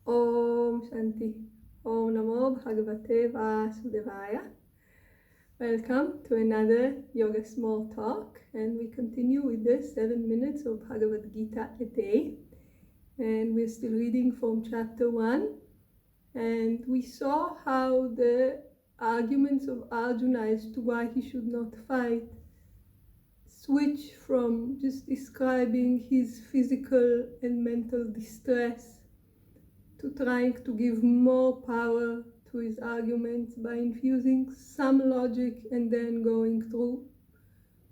Om Shanti. Om Namo Bhagavate Vasudevaya. Welcome to another Yoga Small Talk, and we continue with the 7 minutes of Bhagavad Gita a day. And we're still reading from chapter 1, and we saw how the arguments of Arjuna as to why he should not fight switch from just describing his physical and mental distress to trying to give more power to his arguments by infusing some logic and then going through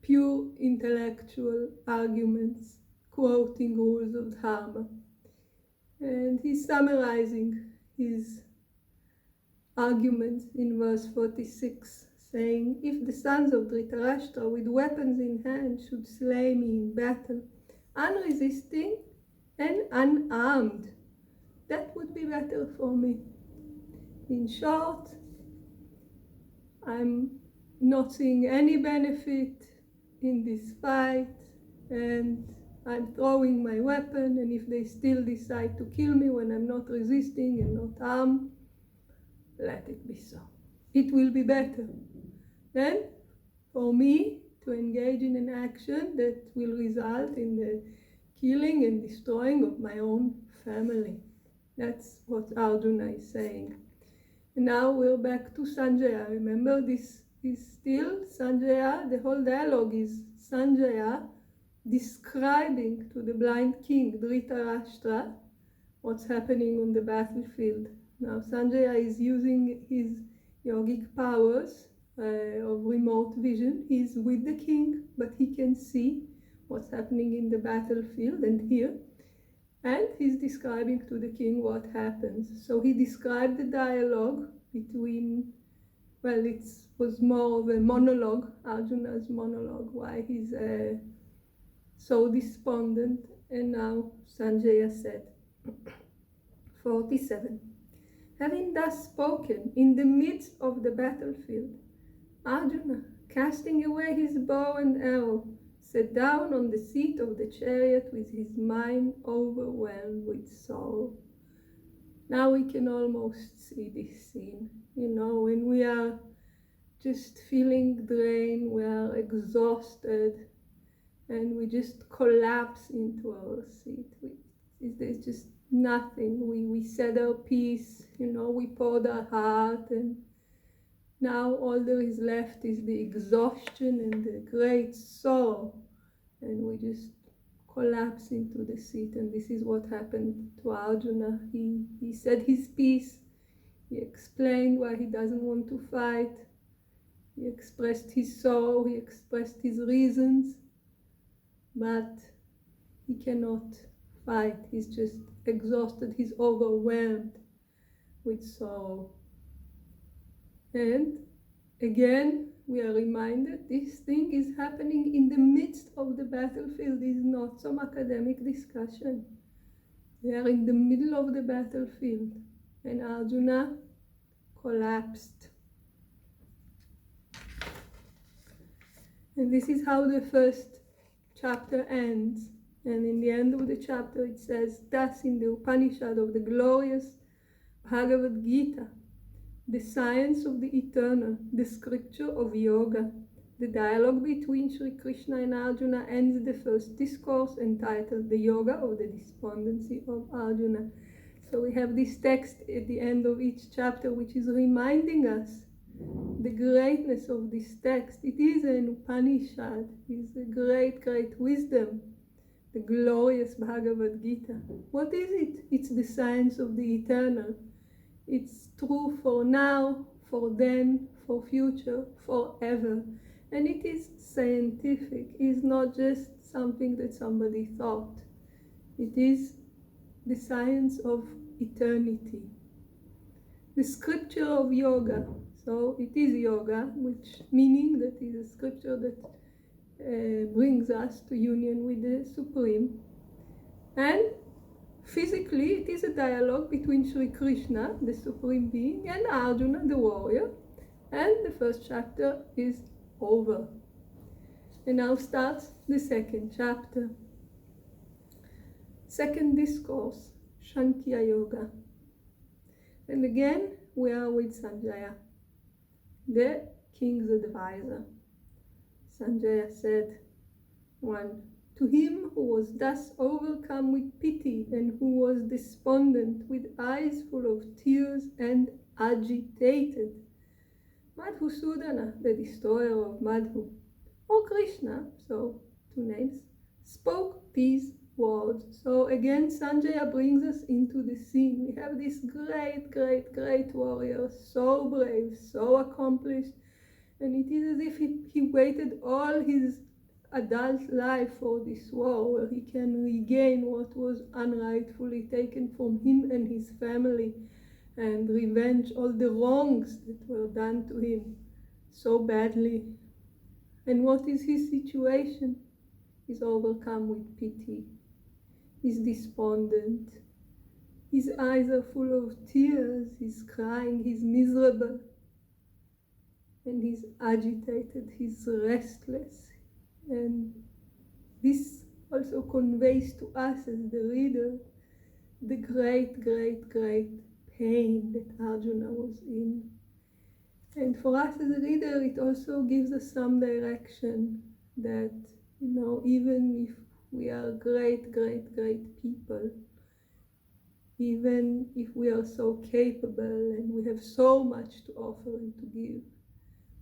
pure intellectual arguments, quoting rules of dharma. And he's summarizing his arguments in verse 46, saying, "If the sons of Dhritarashtra with weapons in hand should slay me in battle, unresisting and unarmed, that would be better for me. In short, I'm not seeing any benefit in this fight, and I'm throwing my weapon, and if they still decide to kill me when I'm not resisting and not armed, let it be so. It will be better then for me to engage in an action that will result in the killing and destroying of my own family." That's what Arjuna is saying. And now we're back to Sanjaya. Remember, this is still Sanjaya. The whole dialogue is Sanjaya describing to the blind king Dhritarashtra what's happening on the battlefield. Now Sanjaya is using his yogic powers of remote vision. He's with the king, but he can see what's happening in the battlefield and hear. And he's describing to the king what happens. So he described the dialogue between, well, it was more of a monologue, Arjuna's monologue, why he's so despondent. And now Sanjaya said, 47, "Having thus spoken in the midst of the battlefield, Arjuna, casting away his bow and arrow, sat down on the seat of the chariot with his mind overwhelmed with sorrow." Now we can almost see this scene. You know, when we are just feeling drained, we are exhausted, and we just collapse into our seat. There's just nothing. We said our piece, you know, we poured our heart, and now all there is left is the exhaustion and the great sorrow, and we just collapse into the seat. And this is what happened to Arjuna. He said his piece, he explained why he doesn't want to fight, he expressed his sorrow, he expressed his reasons, but he cannot fight. He's just exhausted, he's overwhelmed with sorrow. And again, we are reminded this thing is happening in the midst of the battlefield. It's not some academic discussion. They are in the middle of the battlefield, and Arjuna collapsed. And this is how the first chapter ends. And in the end of the chapter it says, "Thus in the Upanishad of the glorious Bhagavad Gita, the science of the eternal, the scripture of yoga, the dialogue between Sri Krishna and Arjuna ends the first discourse entitled The Yoga of the Despondency of Arjuna." So we have this text at the end of each chapter which is reminding us the greatness of this text. It is an Upanishad. It's a great, great wisdom. The glorious Bhagavad Gita. What is it? It's the science of the eternal. It's true for now, for then, for future, forever. And it is scientific. It's not just something that somebody thought. It is the science of eternity. The scripture of yoga. So it is yoga, which meaning that is a scripture that brings us to union with the Supreme. And physically, it is a dialogue between Sri Krishna, the Supreme Being, and Arjuna, the warrior. And the first chapter is over. And now starts the second chapter. Second discourse, Sankhya Yoga. And again, we are with Sanjaya, the king's advisor. Sanjaya said, 1. To him who was thus overcome with pity and who was despondent, with eyes full of tears and agitated, Madhusudana, the destroyer of Madhu, or Krishna, so 2 names, spoke these words. So again, Sanjaya brings us into the scene. We have this great warrior, so brave, so accomplished, and it is as if he waited all his adult life for this war, where he can regain what was unrightfully taken from him and his family, and revenge all the wrongs that were done to him so badly. And what is his situation? He's overcome with pity. He's despondent. His eyes are full of tears. He's crying. He's miserable. And he's agitated. He's restless. And this also conveys to us as the reader the great pain that Arjuna was in. And for us as a reader, it also gives us some direction that, even if we are great people, even if we are so capable and we have so much to offer and to give,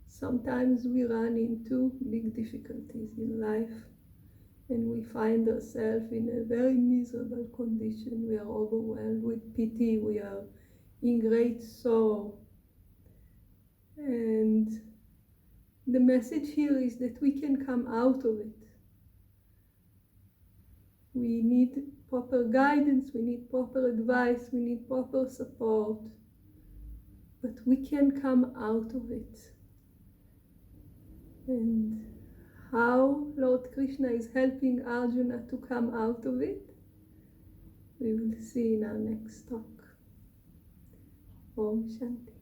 sometimes we run into big difficulties in life and we find ourselves in a very miserable condition. We are overwhelmed with pity, we are in great sorrow. And the message here is that we can come out of it. We need proper guidance, we need proper advice, we need proper support, but we can come out of it. And how Lord Krishna is helping Arjuna to come out of it, we will see in our next talk. Om Shanti.